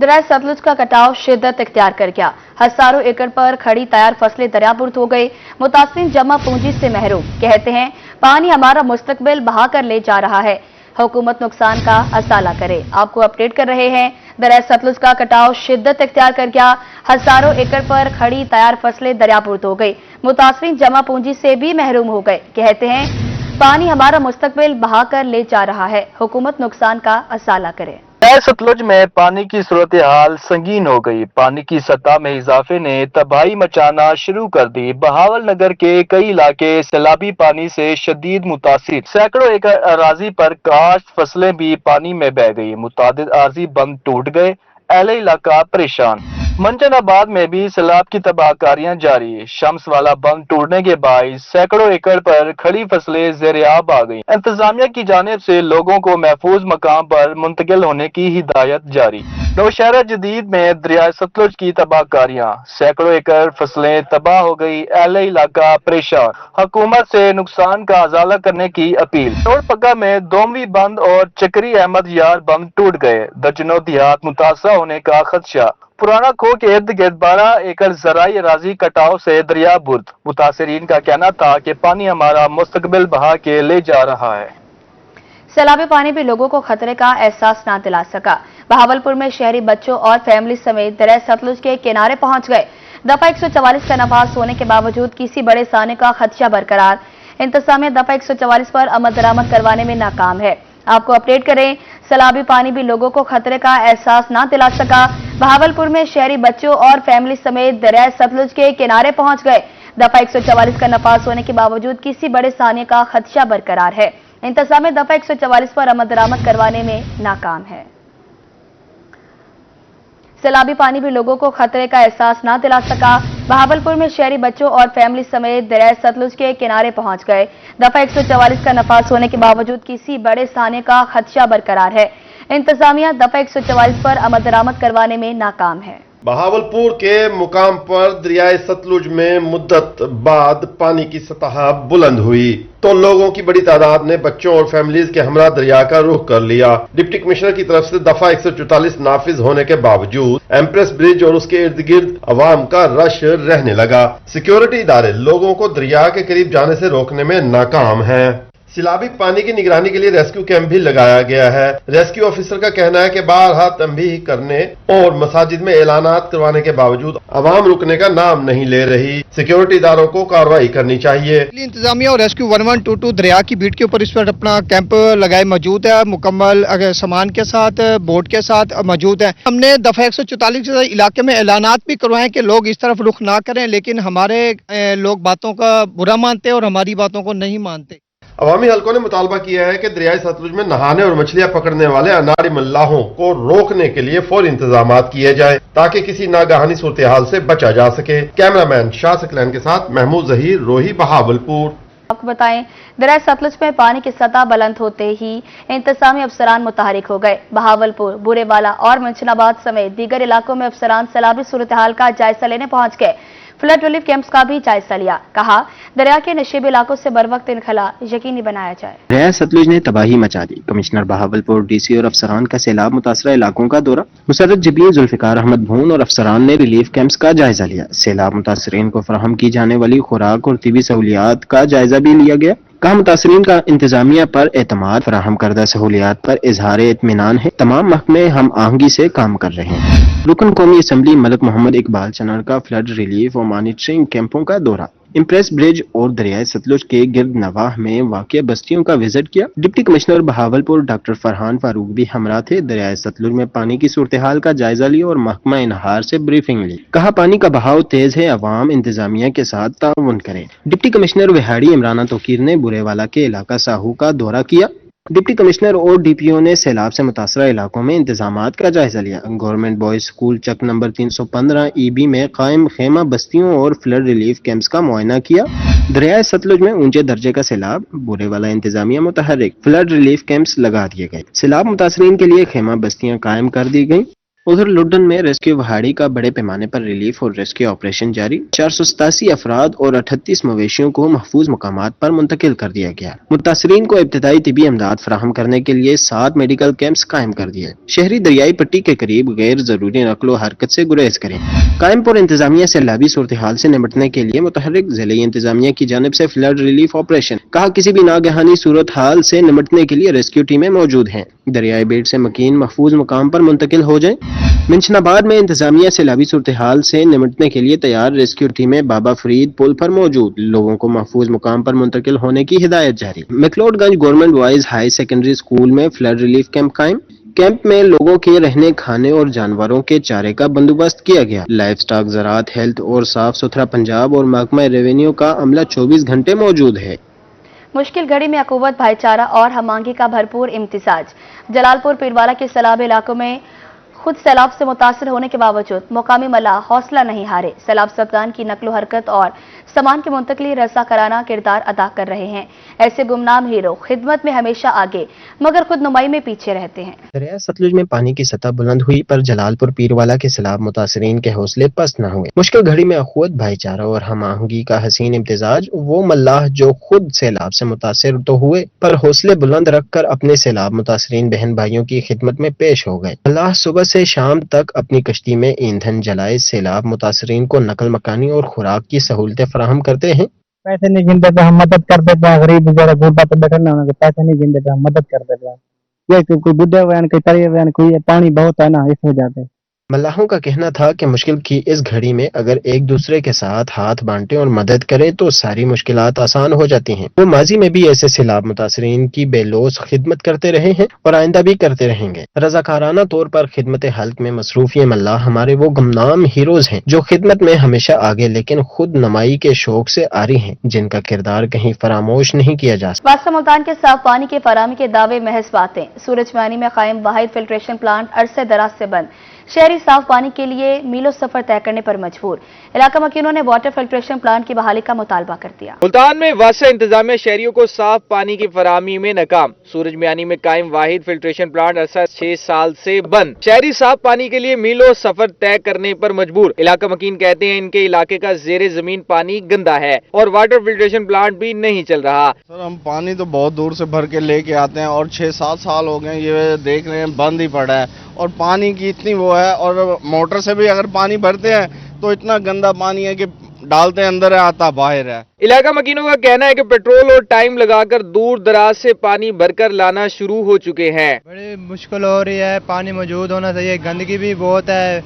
दरिया सतलुज का कटाव शिद्दत इख्तियार कर गया। हजारों एकड़ पर खड़ी तैयार फसलें दरियाबुर्द हो गई। मुतासिरीन जमा पूंजी से महरूम। कहते हैं पानी हमारा मुस्तकबिल बहाकर ले जा रहा है, हुकूमत नुकसान का असाला करे। आपको अपडेट कर रहे हैं। दरिया सतलुज का कटाव शिद्दत इख्तियार कर गया। हजारों एकड़ पर खड़ी तैयार फसलें दरियाबुर्द हो गई। मुतासिरीन जमा पूंजी से भी महरूम हो गए। कहते हैं पानी हमारा मुस्तकबिल बहाकर ले जा रहा है, हुकूमत नुकसान का असाला करे। सतलुज में पानी की सूरत हाल संगीन हो गई। पानी की सतह में इजाफे ने तबाही मचाना शुरू कर दी। बहावल नगर के कई इलाके सैलाबी पानी से शदीद मुतासिर। सैकड़ों एकड़ अराजी पर काश्त फसलें भी पानी में बह गई। मुतादिद आर्जी बंद टूट गए। अहले इलाका परेशान। मंजनाबाद में भी सैलाब की तबाहकारियां जारी। शम्स वाला बंद टूटने के बाद सैकड़ों एकड़ पर खड़ी फसलें ज़ेर-ए-आब आ गई। इंतजामिया की जानिब से लोगों को महफूज मकाम पर मुंतकिल होने की हिदायत जारी। नौशहरा जदीद में दरिया सतलुज की तबाहकारियां, सैकड़ों एकड़ फसलें तबाह हो गई। अहले इलाका परेशान। हुकूमत से नुकसान का अजाला करने की अपील। पक्का में दोमवी बंद और चकरी अहमद यार बंद टूट गए। दर्जनों देहात मुतासर होने का खदशा। पुराना खो के इर्द गिर्द 12 एकड़ ज़राई अराजी कटाव से दरियाबुर्द। मुतासिरीन का कहना था कि पानी हमारा मुस्तकबिल बहा के ले जा रहा है। सैलाबी पानी भी लोगों को खतरे का एहसास न दिला सका। बहावलपुर में शहरी बच्चों और फैमिली समेत दरिया सतलुज के किनारे पहुंच गए। दफा 144 का नफाज होने के बावजूद किसी बड़े साने का खदशा बरकरार। इंतजामिया दफा 144 पर अमल दरामद करवाने में नाकाम है। आपको अपडेट करें, सैलाबी पानी भी लोगों को खतरे का एहसास न दिला सका। बहावलपुर में शहरी बच्चों और फैमिली समेत दरिया सतलुज के किनारे पहुंच गए। दफा 144 का नफाज होने के बावजूद किसी बड़े साने का खदशा बरकरार है। इंतजामिया दफा 144 पर अमल दरामद करवाने में नाकाम है। सैलाबी पानी भी लोगों को खतरे का एहसास न दिला सका। बहावलपुर में शहरी बच्चों और फैमिली समेत दरिया सतलुज के किनारे पहुंच गए। दफा 144 का नफाज होने के बावजूद किसी बड़े साने का खदशा बरकरार है। इंतजामिया दफा 144 पर अमल दरामद करवाने में नाकाम है। बहावलपुर के मुकाम पर दरियाए सतलुज में मुद्दत बाद पानी की सतह बुलंद हुई तो लोगों की बड़ी तादाद ने बच्चों और फैमिलीज के हमरा दरिया का रुख कर लिया। डिप्टी कमिश्नर की तरफ से दफा 144 नाफिज होने के बावजूद एम्प्रेस ब्रिज और उसके इर्द गिर्द अवाम का रश रहने लगा। सिक्योरिटी इदारे लोगों को दरिया के करीब जाने से रोकने में नाकाम हैं। सैलाबी पानी की निगरानी के लिए रेस्क्यू कैंप भी लगाया गया है। रेस्क्यू ऑफिसर का कहना है कि बारहा तंबीह करने और मसाजिद में ऐलानात करवाने के बावजूद अवाम रुकने का नाम नहीं ले रही। सिक्योरिटी इदारों को कार्रवाई करनी चाहिए। इंतजामिया और रेस्क्यू 1122 दरिया की बीट के ऊपर इस पर अपना कैंप लगाए मौजूद है। मुकम्मल सामान के साथ बोट के साथ मौजूद है। हमने दफा 144 इलाके में ऐलानात भी करवाए कि लोग इस तरफ रुख ना करें, लेकिन हमारे लोग बातों का बुरा मानते और हमारी बातों को नहीं मानते। अवामी हलकों ने मुतालबा किया है कि दरियाई सतलुज में नहाने और मछलियां पकड़ने वाले अनाड़ी मल्लाहों को रोकने के लिए फौरी इंतजाम किए जाए ताकि किसी नागहानी सूरत हाल से बचा जा सके। कैमरामैन शाह सकलैन के साथ महमूद जहीर, रोही, बहावलपुर। आपको बताएं, दरिया सतलुज में पानी की सतह बुलंद होते ही इंतजामी अफसरान मुतहरिक हो गए। बहावलपुर, बुरेवाला और मंजनाबाद समेत दीगर इलाकों में अफसरान सैलाबी सूरत हाल का जायजा लेने पहुंच गए। फ्लड रिलीफ कैंप्स का भी जायजा लिया। कहा दरिया के नशीब इलाकों से बर वक्त इनखला यकीनी बनाया जाए। दरिया सतलुज ने तबाही मचा दी। कमिश्नर बहावलपुर, डीसी और अफसरान का सैलाब मुतासरा इलाकों का दौरा। मुसर्रत जबीर, जुल्फिकार अहमद भून और अफसरान ने रिलीफ कैंप्स का जायजा लिया। सैलाब मुतासरीन को फराहम की जाने वाली खुराक और तिबी सहूलियात का जायजा भी लिया गया। कहा मुतासरीन का इंतजामिया पर एतमाद, फराहम करदा सहूलियात पर इजहार इत्मीनान है। तमाम महकमे हम आहंगी से काम कर रहे हैं। रुकन कौमी असम्बली मलक मोहम्मद इकबाल चनर का फ्लड रिलीफ और मॉनिटरिंग कैंपों का दौरा। इम्प्रेस ब्रिज और दरियाए सतलुज के गिर्द नवाह में वाक़िया बस्तियों का विजिट किया। Deputy commissioner Bahawalpur doctor Farhan Farooq भी हमरा थे। दरियाए सतलुज में पानी की सूरत हाल का जायजा लिया और महकमा इनहार से ब्रीफिंग ली। कहा पानी का बहाव तेज है, अवाम इंतजामिया के साथ ताउन करें। डिप्टी कमिश्नर विहाड़ी इमराना तोकीर ने बुरेवाला के इलाका साहू का दौरा किया। डिप्टी कमिश्नर और डीपीओ ने सैलाब से मुतासरा इलाकों में इंतजामात का जायजा लिया। गवर्नमेंट बॉयज स्कूल चक नंबर 315 ईबी में कायम खेमा बस्तियों और फ्लड रिलीफ कैंप्स का मुआयना किया। दरियाए सतलुज में ऊंचे दर्जे का सैलाब, बुरेवाला इंतजामिया मुतहर्रिक, फ्लड रिलीफ कैंप्स लगा दिए गए। सैलाब मुतासरीन के लिए खेमा बस्तियां कायम कर दी गई। उधर लुड्डन में रेस्क्यू वहाड़ी का बड़े पैमाने पर रिलीफ और रेस्क्यू ऑपरेशन जारी। 487 अफराद और 38 मवेशियों को महफूज मकामात पर मुंतकिल कर दिया गया। मुतासरीन को इब्तदाई तिबी इमदाद फराहम करने के लिए 7 मेडिकल कैंप्स कायम कर दिए। शहरी दरियाई पट्टी के करीब गैर जरूरी नकलो हरकत से गुरेज करें। कायमपुर इंतजामिया सैलाबी सूरत हाल से निपटने के लिए मुतहर्रिक जिले इंतजामिया की जानिब से फ्लड रिलीफ ऑपरेशन। कहा किसी भी नागहानी सूरत हाल से निपटने के लिए रेस्क्यू टीमें मौजूद हैं। दरियाई बेट से मकीन महफूज मुकाम पर मुंतकिल हो जाएं। मिंशनाबाद में इंतजामिया सैलाबी सूरत हाल से निपटने के लिए तैयार रेस्क्यू टीमें बाबा फरीद पुल पर मौजूद। लोगों को महफूज मुकाम पर मुंतकिल होने की हिदायत जारी। McLeodganj government boys high secondary school में फ्लड रिलीफ कैंप कायम। कैंप में लोगों के रहने खाने और जानवरों के चारे का बंदोबस्त किया गया। लाइफ स्टॉक, ज़राअत, हेल्थ और साफ सुथरा पंजाब और महकमा रेवेन्यू का अमला 24 घंटे मौजूद है। मुश्किल घड़ी में अखुवत, भाईचारा और हमआहंगी का भरपूर इम्तिजाज। जलालपुर पीरवाला के सैलाब इलाकों में खुद सैलाब से मुतासर होने के बावजूद मुकामी मल्लाह हौसला नहीं हारे। सैलाब ज़ब्तान की नकलो हरकत और सामान की मुंतकली रज़ाकाराना किरदार अदा कर रहे हैं। ऐसे गुमनाम हीरो खिदमत में हमेशा आगे मगर खुद नुमाई में पीछे रहते हैं। दरिया सतलुज में पानी की सतह बुलंद हुई पर जलालपुर पीरवाला के सैलाब मुतासरीन के हौसले पस्त न हुए। मुश्किल घड़ी में अखुवत, भाईचारा और हमआहंगी का हसीन इम्तिजाज। वो मल्लाह जो खुद सैलाब से मुतासर तो हुए पर हौसले बुलंद रखकर अपने सैलाब मुतासरीन बहन भाइयों की खिदमत में पेश हो गए। मल्लाह सुबह से शाम तक अपनी कश्ती में ईंधन जलाए सैलाब मुतासरीन को नकल मकानी और खुराक की सहूलतें फराहम करते हैं। पैसे नहीं गिनते तो हम मदद कर देते हैं। गरीब बेचारा गुरबा तो बैठे ना, पैसे नहीं गिनते तो हम मदद कर देते हैं। ये कोई बुढ़े हुए हैं, कोई तरे हुए हैं, कोई पानी बहुत है ना, इस वजह से। मल्लाहों का कहना था कि मुश्किल की इस घड़ी में अगर एक दूसरे के साथ हाथ बांटे और मदद करें तो सारी मुश्किलात आसान हो जाती हैं। वो माजी में भी ऐसे सैलाब मुतासरीन की बेलौस खिदमत करते रहे हैं और आइंदा भी करते रहेंगे। रज़ाकाराना तौर पर खिदमत हल्क में मसरूफ ये मल्लाह हमारे वो गुमनाम हीरोज हैं जो खिदमत में हमेशा आगे लेकिन खुद नमाई के शौक से आरी हैं, जिनका किरदार कहीं फरामोश नहीं किया जा सकता। वास्ता मुल्तान के साफ पानी के फराहमी के दावे महज बातें। सूरज म्यानी में कायम वाहिद फिल्ट्रेशन प्लांट अरसे दराज से बंद। शहरी साफ पानी के लिए मीलों सफर तय करने पर मजबूर। इलाका मकीनों ने वाटर फिल्ट्रेशन प्लांट की बहाली का मुतालबा कर दिया। मुल्तान में वासा इंतजामिया शहरियों को साफ पानी की फराहमी में नाकाम। सूरज म्यानी में कायम वाहिद फिल्ट्रेशन प्लांट अरसा 6 साल से बंद। शहरी साफ पानी के लिए मीलों सफर तय करने पर मजबूर। इलाका मकीन कहते हैं इनके इलाके का जेरे जमीन पानी गंदा है और वाटर फिल्ट्रेशन प्लांट भी नहीं चल रहा। सर हम पानी तो बहुत दूर से भर के लेके आते हैं और 6-7 साल हो गए ये देख रहे हैं बंद ही पड़ा है और पानी की इतनी वो है और मोटर से भी अगर पानी भरते हैं तो इतना गंदा पानी है कि डालते अंदर है आता बाहर है। इलाका मकीनों का कहना है कि पेट्रोल और टाइम लगाकर दूर दराज से पानी भरकर लाना शुरू हो चुके हैं। बड़ी मुश्किल हो रही है, पानी मौजूद होना चाहिए, गंदगी भी बहुत है।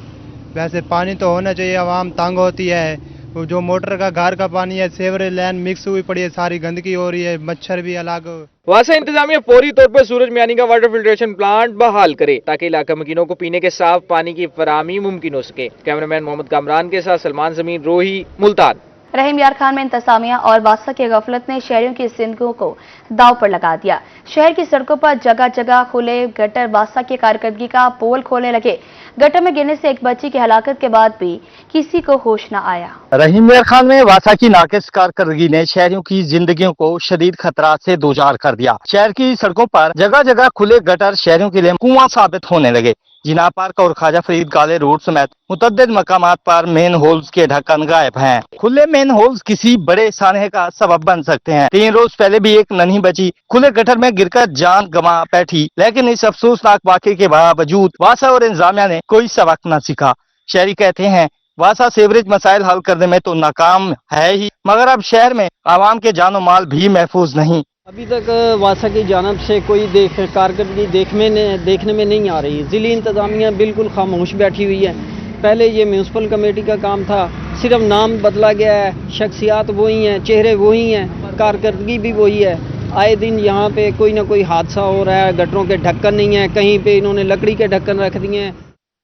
वैसे पानी तो होना चाहिए, आवाम तंग होती है। जो मोटर का घर का पानी है, सेवरेज लाइन मिक्स हुई पड़ी है, सारी गंदगी हो रही है, मच्छर भी अलग। वासा इंतजामिया फौरी तौर पर सूरज म्यानी का वाटर फिल्ट्रेशन प्लांट बहाल करे ताकि इलाका मकीनों को पीने के साफ पानी की फराहमी मुमकिन हो सके। कैमरामैन मोहम्मद कामरान के साथ सलमान जमीन, रोही, मुल्तान। रहीम यार खान में इंतजामिया और वासा की गफलत ने शहरियों की जिंदगियों को दाव पर लगा दिया। शहर की सड़कों पर जगह जगह खुले गटर वासा की कारकर्दगी का पोल खोलने लगे। गटर में गिरने से एक बच्ची की हलाकत के बाद भी किसी को होश न आया। रहीम यार खान में वासा की नाकिस कारकर्दगी ने शहरियों की जिंदगियों को शदीद खतरात से दो चार कर दिया। शहर की सड़कों पर जगह जगह खुले गटर शहरियों के लिए कुआं साबित होने लगे। जिना पार्क और ख्वाजा फरीद काले रोड समेत मुतअद्दिद मकामात पर मेन होल्स के ढक्कन गायब हैं। खुले मेन होल्स किसी बड़े सानहे का सबब बन सकते हैं। 3 रोज पहले भी एक नन्ही बच्ची खुले गटर में गिरकर जान गंवा बैठी, लेकिन इस अफसोसनाक वाक़े के बावजूद वासा और इंतजामिया ने कोई सबक न सीखा। शहरी कहते हैं वासा सेवरेज मसाइल हल करने में तो नाकाम है ही, मगर अब शहर में आवाम के जानो माल भी महफूज नहीं। अभी तक वासा की जानब से कोई कारकर्दगी देखने में नहीं आ रही। ज़िली इंतज़ामिया बिल्कुल खामोश बैठी हुई है। पहले ये म्यूनसिपल कमेटी का काम था, सिर्फ नाम बदला गया है, शख्सियात वही हैं, चेहरे वही हैं, कारकर्दगी भी वही है। आए दिन यहाँ पे कोई ना कोई हादसा हो रहा है, गटरों के ढक्कन नहीं है, कहीं पे इन्होंने लकड़ी के ढक्कन रख दिए हैं।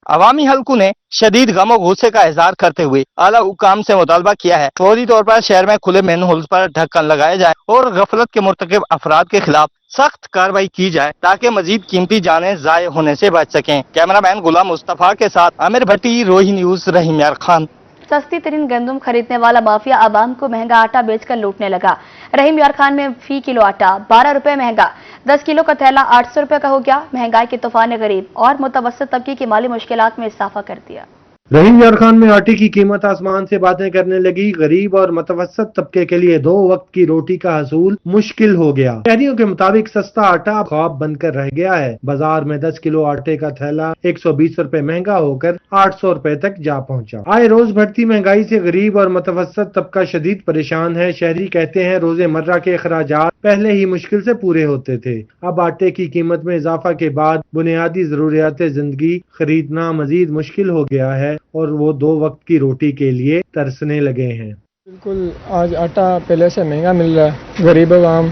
अवामी हल्कों ने शदीद गम और गुस्से का इजहार करते हुए आला हुकाम से मुतालबा किया है फौरी तौर पर शहर में खुले मेन होल्स पर ढक्कन लगाए जाए और गफलत के मुर्तकिब अफराद के खिलाफ सख्त कार्रवाई की जाए ताकि मजीद कीमती जानें ज़ाय होने से बच सकें। कैमरामैन गुलाम मुस्तफा के साथ आमिर भट्टी, रोही न्यूज, रहीम यार खान। सस्ती तरीन गंदम खरीदने वाला माफिया आवाम को महंगा आटा बेचकर लूटने लगा। रहीम यार खान में फी किलो आटा 12 रुपए महंगा, 10 किलो का थैला 800 रुपए का हो गया। महंगाई के तूफान ने गरीब और मुतवस्सित तबके की माली मुश्किलात में इजाफा कर दिया। रहीम यार खान में आटे की कीमत आसमान से बातें करने लगी। गरीब और मुतवस्सित तबके के लिए 2 वक्त की रोटी का हसूल मुश्किल हो गया। शहरियों के मुताबिक सस्ता आटा ख्वाब बनकर रह गया है। बाजार में 10 किलो आटे का थैला 120 रुपए महंगा होकर 800 रुपए तक जा पहुंचा। आए रोज बढ़ती महंगाई से गरीब और मुतवस्सित तबका शदीद परेशान है। शहरी कहते हैं रोजमर्रा के अखराजात पहले ही मुश्किल से पूरे होते थे, अब आटे की कीमत में इजाफा के बाद बुनियादी जरूरियात जिंदगी खरीदना मजीद मुश्किल हो गया है और वो 2 वक्त की रोटी के लिए तरसने लगे हैं। बिल्कुल, आज आटा पहले से महंगा मिल रहा है। गरीब आवाम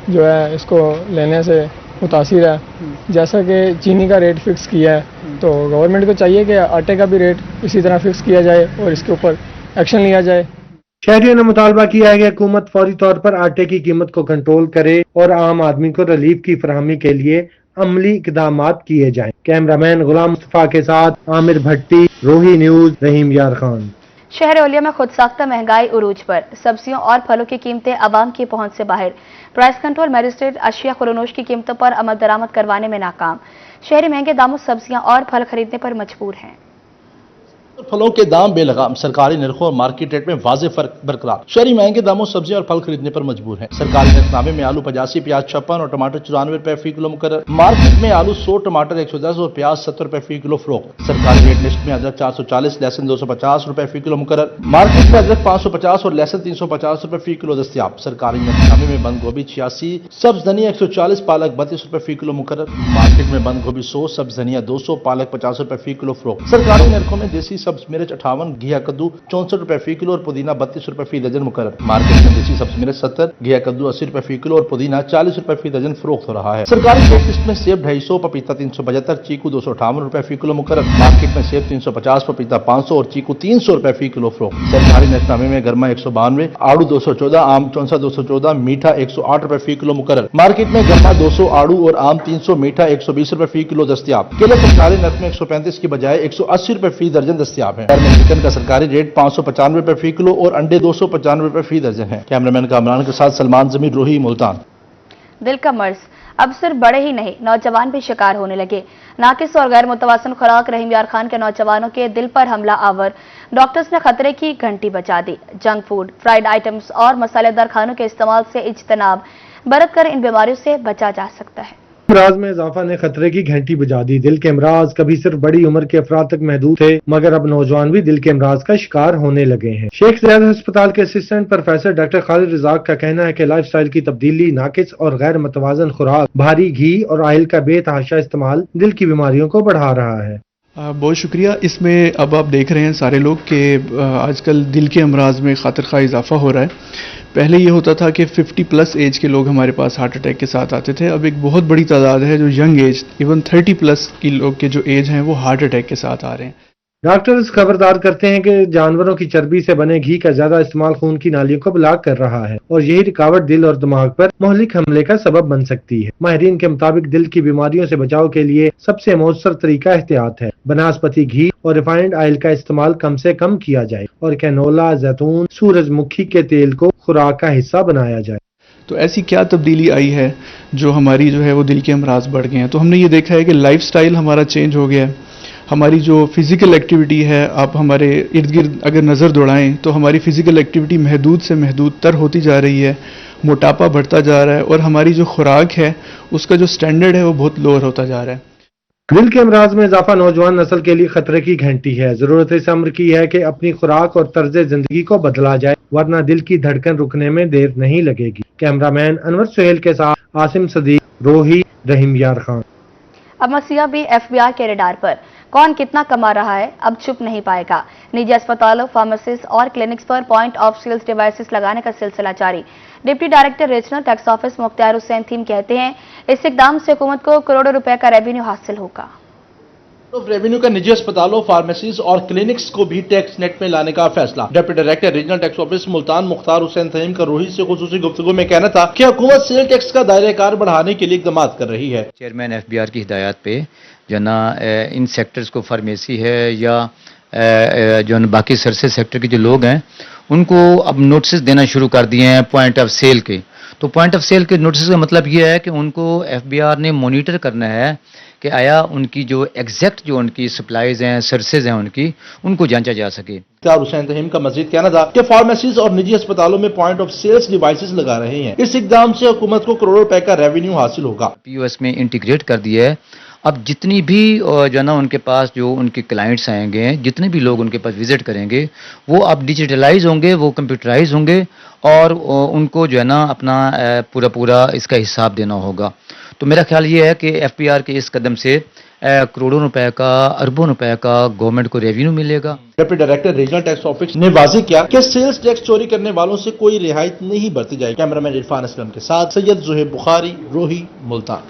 जो है इसको लेने से मुतासिर है। जैसा कि चीनी का रेट फिक्स किया है तो गवर्नमेंट को चाहिए कि आटे का भी रेट इसी तरह फिक्स किया जाए और इसके ऊपर एक्शन लिया जाए। शहरियों ने मुतालबा किया है कि हुकूमत फौरी तौर पर आटे की कीमत को कंट्रोल करे और आम आदमी को रिलीफ की फराहमी के लिए अमली इक़दामात किए जाएं। कैमरामैन गुलाम मुस्तफा के साथ आमिर भट्टी, रोही न्यूज, रहीम यार खान। शहर औलिया में खुद साख्ता महंगाई उरूज पर, सब्जियों और फलों की कीमतें आवाम की पहुंच से बाहर। प्राइस कंट्रोल मजिस्ट्रेट अशिया खुरोनोश की कीमतों पर अमल दरामद करवाने में नाकाम। शहरी महंगे दामों सब्जियां और फल खरीदने पर मजबूर हैं। फलों के दाम बेलगाम, सरकारी निर्खों और मार्केट रेट में वाज़ेह फर्क बरकरार। शहरी महंगे दामों सब्जियां और फल खरीदने पर मजबूर हैं। सरकारी निर्खनामे में आलू 85, प्याज 56 और टमाटर 94 रुपए फी किलो मुकर्रर। मार्केट में आलू 100, टमाटर 110 और प्याज 70 रुपए फी किलो फरोख्त। सरकारी रेट लिस्ट में अदरक 440, लहसुन 250 रुपए फी किलो मुकर्रर। मार्केट में अदरक 550 और लहसुन 350 रुपए फी किलो दस्तयाब। सरकारी निर्खनामे में बंद गोभी 86, सब्ज धनिया 140, पालक 32 रुपए फी किलो मुकर्रर। मार्केट में बंद गोभी 100, सब्ज धनिया 200, पालक 50 रुपए फी किलो फरोख्त। सरकारी निर्खों में देसी सब्ज मिर्च 58, घिया कद्दू 64 रुपए फी किलो और पुदीना 32 रुपए फी दर्जन मुकर्रर। मार्केट में देसी सब्जी मिर्च 70, घिया कद्दू 80 रुपए फी किलो और पुदीना 40 रुपए फी दर्जन फरोख्त हो रहा है। सरकारी रेट लिस्ट में सेब 250, पपीता 375, चीकू 258 रुपए फी किलो मुकर्रर। मार्केट में सेब 350, पपीता 500 और चीकू 300 रुपए फी किलो फरोख्त। सरकारी निर्खनामे में गरमा 192, आड़ू 214, आम 64, मीठा 108 रुपए फी किलो मुकर्रर। मार्केट में गरमा 200, आड़ू और आम 300, मीठा 120 रुपए फी किलो दस्तयाब। केले सरकारी नर्ख में 135 की बजाय 180 रुपए फी दर्जन दस्तयाब है। चिकन का सरकारी रेट 595 रुपए फी किलो और अंडे 295 रुपए फी दर्जन है। कैमरामैन कामरान के साथ सलमान जमीर, रोही, मुल्तान। दिल का मर्ज, अब सिर्फ बड़े ही नहीं नौजवान भी शिकार होने लगे। नाकिस और गैर मुतवाज़िन खुराक रहीम यार खान के नौजवानों के दिल पर हमला आवर। डॉक्टर्स ने खतरे की घंटी बजा दी। जंक फूड, फ्राइड आइटम्स और मसालेदार खानों के इस्तेमाल से इज्तनाब बरत कर इन बीमारियों से बचा जा सकता है। अमराज में इजाफा ने खतरे की घंटी बजा दी। दिल के अमराज कभी सिर्फ बड़ी उम्र के अफराद तक महदूद थे, मगर अब नौजवान भी दिल के अमराज का शिकार होने लगे हैं। शेख ज़ायद अस्पताल के assistant professor doctor Khalid Razzaq का कहना है कि लाइफ स्टाइल की तब्दीली, नाकिस और गैर मुतवाज़िन खुराक, भारी घी और ऑयल का बेतहाशा इस्तेमाल दिल की बीमारियों को बढ़ा रहा है। बहुत शुक्रिया। इसमें अब आप देख रहे हैं सारे लोग कि आजकल दिल के अमराज में खातिर खा इजाफा हो रहा है। पहले ये होता था कि 50 प्लस एज के लोग हमारे पास हार्ट अटैक के साथ आते थे। अब एक बहुत बड़ी तादाद है जो यंग एज, इवन 30 प्लस की लोग के जो एज हैं वो हार्ट अटैक के साथ आ रहे हैं। डॉक्टर्स खबरदार करते हैं कि जानवरों की चर्बी से बने घी का ज्यादा इस्तेमाल खून की नालियों को ब्लॉक कर रहा है और यही रुकावट दिल और दिमाग पर मुहलिक हमले का सबब बन सकती है। माहिरीन के मुताबिक दिल की बीमारियों से बचाव के लिए सबसे मौसर तरीका एहतियात है। बनास्पति घी और रिफाइंड ऑयल का इस्तेमाल कम से कम किया जाए और कैनोला, जैतून, सूरजमुखी के तेल को खुराक का हिस्सा बनाया जाए। तो ऐसी क्या तब्दीली आई है जो हमारी जो है वो दिल के अमराज बढ़ गए हैं? तो हमने ये देखा है कि लाइफस्टाइल हमारा चेंज हो गया है। हमारी जो फिजिकल एक्टिविटी है, आप हमारे इर्द गिर्द अगर नज़र दौड़ाएं तो हमारी फिजिकल एक्टिविटी महदूद से महदूद तर होती जा रही है, मोटापा बढ़ता जा रहा है और हमारी जो खुराक है उसका जो स्टैंडर्ड है वो बहुत लोअर होता जा रहा है। दिल के अमराज में इजाफा नौजवान नस्ल के लिए खतरे की घंटी है। जरूरत इस अम्र की है कि अपनी खुराक और तर्ज जिंदगी को बदला जाए, वरना दिल की धड़कन रुकने में देर नहीं लगेगी। कैमरामैन अनवर सुहेल के साथ आसिम सदीक, रोही, रहीम यार खान। अब मसीहा भी FBI के रडार पर। कौन कितना कमा रहा है अब छुप नहीं पाएगा। निजी अस्पतालों, फार्मेसीज और क्लिनिक्स पर पॉइंट ऑफ सेल्स डिवाइसेस लगाने का सिलसिला जारी। Deputy director regional tax office Mukhtar Hussain theme कहते हैं इस इकदाम से हुकूमत को करोड़ों रुपए का रेवेन्यू हासिल होगा। रेवेन्यू का निजी अस्पतालों, फार्मेसीज और क्लिनिक्स को भी टैक्स नेट में लाने का फैसला। Deputy director regional tax office Multan Mukhtar Hussain Taheem का रोही से खुसूसी गुफ्तगू में कहना था कि हुकूमत सेल टैक्स का दायरे कार बढ़ाने के लिए इकदाम कर रही है। चेयरमैन FBR की हिदायत पे जो ना इन सेक्टर्स को फार्मेसी है या جو باقی سروسز سیکٹر کے جو لوگ ہیں ان کو اب نوٹسز دینا شروع کر دیے ہیں پوائنٹ آف سیل کے. تو پوائنٹ آف سیل کے نوٹسز کا مطلب یہ ہے کہ ان کو ایف بی آر نے مانیٹر کرنا ہے کہ آیا ان کی جو ایگزیکٹ جو ان کی سپلائیز ہیں سروسز ہیں ان کو جانچا جا سکے. حسین تہیم کا مزید کہنا تھا کہ فارمیسیز اور نجی اسپتالوں میں پوائنٹ آف سیلز ڈیوائسز لگا رہے ہیں. اس اقدام سے حکومت کو کروڑوں روپے کا ریونیو حاصل ہوگا. پی او ایس میں انٹیگریٹ کر دیا ہے. اب جتنی بھی جو ہے نا ان کے پاس جو ان کے کلائنٹس آئیں گے جتنے بھی لوگ ان کے پاس وزٹ کریں گے وہ اب ڈیجیٹلائز ہوں گے, وہ کمپیوٹرائز ہوں گے اور ان کو جو ہے نا اپنا پورا اس کا حساب دینا ہوگا. تو میرا خیال یہ ہے کہ ایف پی آر کے اس قدم سے کروڑوں روپے کا اربوں روپے کا گورنمنٹ کو ریونیو ملے گا. Deputy director regional tax office نے واضح کیا کہ سیلز ٹیکس چوری کرنے والوں سے کوئی رعایت نہیں برتی جائے. کیمرامین عرفان اسلم کے ساتھ سید زہیب بخاری, روہی, ملتان.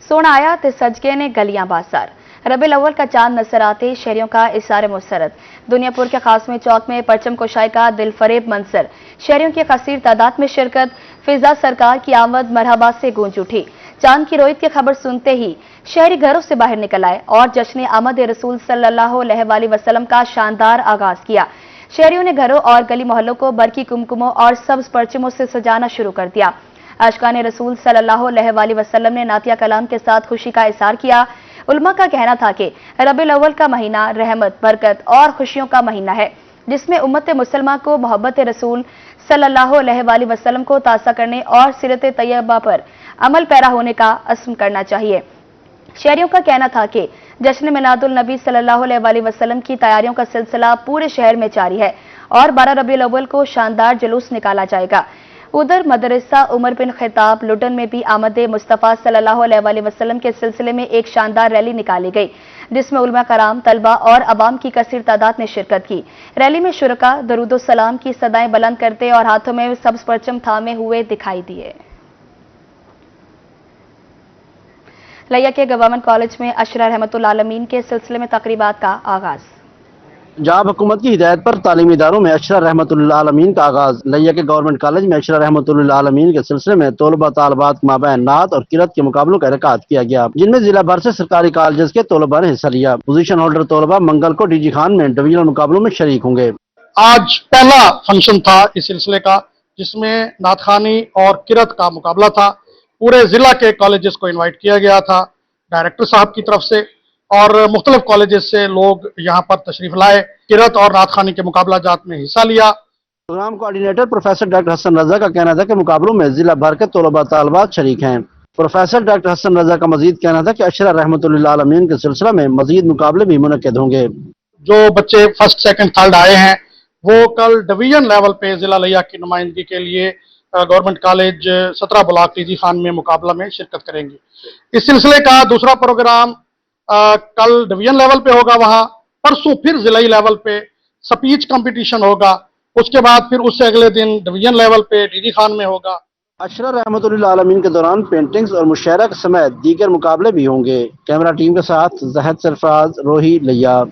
سونا آیا تے سجگے نے گلیاں بازار. ربیع الاول کا چاند نظر آتے شہریوں کا اظہار مسرت. دنیا پور کے قاسمی چوک میں پرچم کشائی کا دل فریب منظر. شہریوں کی کثیر تعداد میں شرکت. فضا سرکار کی آمد مرحبا سے گونج اٹھی. چاند کی رویت کی خبر سنتے ہی شہری گھروں سے باہر نکل آئے اور جشن آمد رسول صلی اللہ علیہ وآلہ وسلم کا شاندار آغاز کیا. شہریوں نے گھروں اور گلی محلوں کو برقی کمکموں اور سبز پرچموں سے سجانا شروع کر دیا. عاشقان رسول صلی اللہ علیہ وآلہ وسلم نے نعتیہ کلام کے ساتھ خوشی کا اظہار کیا. علماء کا کہنا تھا کہ ربیع الاول کا مہینہ رحمت, برکت اور خوشیوں کا مہینہ ہے جس میں امت مسلمہ کو محبت رسول صلی اللہ علیہ وآلہ وسلم کو تازہ کرنے اور سیرت طیبہ پر عمل پیرا ہونے کا عزم کرنا چاہیے. شہریوں کا کہنا تھا کہ جشن میلاد النبی صلی اللہ علیہ وآلہ وسلم کی تیاریوں کا سلسلہ پورے شہر میں جاری ہے اور 12 ربیع الاول کو شاندار جلوس نکالا جائے گا. ادھر مدرسہ عمر بن خطاب لٹن میں بھی آمد مصطفیٰ صلی اللہ علیہ وآلہ وسلم کے سلسلے میں ایک شاندار ریلی نکالی گئی جس میں علماء کرام, طلبہ اور عوام کی کثیر تعداد نے شرکت کی. ریلی میں شرکاء درود و سلام کی صدائیں بلند کرتے اور ہاتھوں میں سبز پرچم تھامے ہوئے دکھائی دیے. لیا کے گورنمنٹ کالج میں عشرہ رحمت العالمین کے سلسلے میں تقریبات کا آغاز. جاب حکومت کی ہدایت پر تعلیمی اداروں میں عشرہ رحمت العالمین کا آغاز. لیا کے گورنمنٹ کالج میں عشرہ رحمت العالمین کے سلسلے میں طلباء طالبات کے مابین نعت اور قرات کے مقابلوں کا انعقاد کیا گیا جن میں ضلع بھر سے سرکاری کالجز کے طلباء نے حصہ لیا. پوزیشن ہولڈر طلباء منگل کو ڈی جی خان میں ڈویژنل مقابلوں میں شریک ہوں گے. آج پہلا فنکشن تھا اس سلسلے کا جس میں نعت خوانی اور قرات کا مقابلہ تھا. پورے ضلع کے کالجز کو انوائٹ کیا گیا تھا ڈائریکٹر صاحب کی طرف سے اور مختلف کالجز سے لوگ یہاں پر تشریف لائے. قرات اور نعت خوانی کے مقابلہ جات میں حصہ لیا. پروگرام کوارڈینیٹر پروفیسر ڈاکٹر حسن رضا کا کہنا تھا کہ مقابلوں میں ضلع بھر کے طلباء طالبات شریک ہیں. پروفیسر ڈاکٹر حسن رضا کا مزید کہنا تھا کہ عشرہ رحمت العالمین کے سلسلہ میں مزید مقابلے بھی منعقد ہوں گے. جو بچے فرسٹ سیکنڈ تھرڈ آئے ہیں وہ کل ڈویژن لیول پہ ضلع لیا کی نمائندگی کے لیے government college 17 block T G Khan میں مقابلہ میں شرکت کریں گے. اس سلسلے کا دوسرا پروگرام کل ڈویژن لیول پہ ہوگا. وہاں پرسوں پھر ضلعی لیول پہ سپیچ کمپٹیشن ہوگا. اس کے بعد پھر اس سے اگلے دن ڈویژن لیول پہ ٹی جی خان میں ہوگا. عشرہ رحمت العالمین کے دوران پینٹنگز اور مشاعرہ سمیت دیگر مقابلے بھی ہوں گے. کیمرہ ٹیم کے ساتھ زاہد سرفراز, روہی, لیا.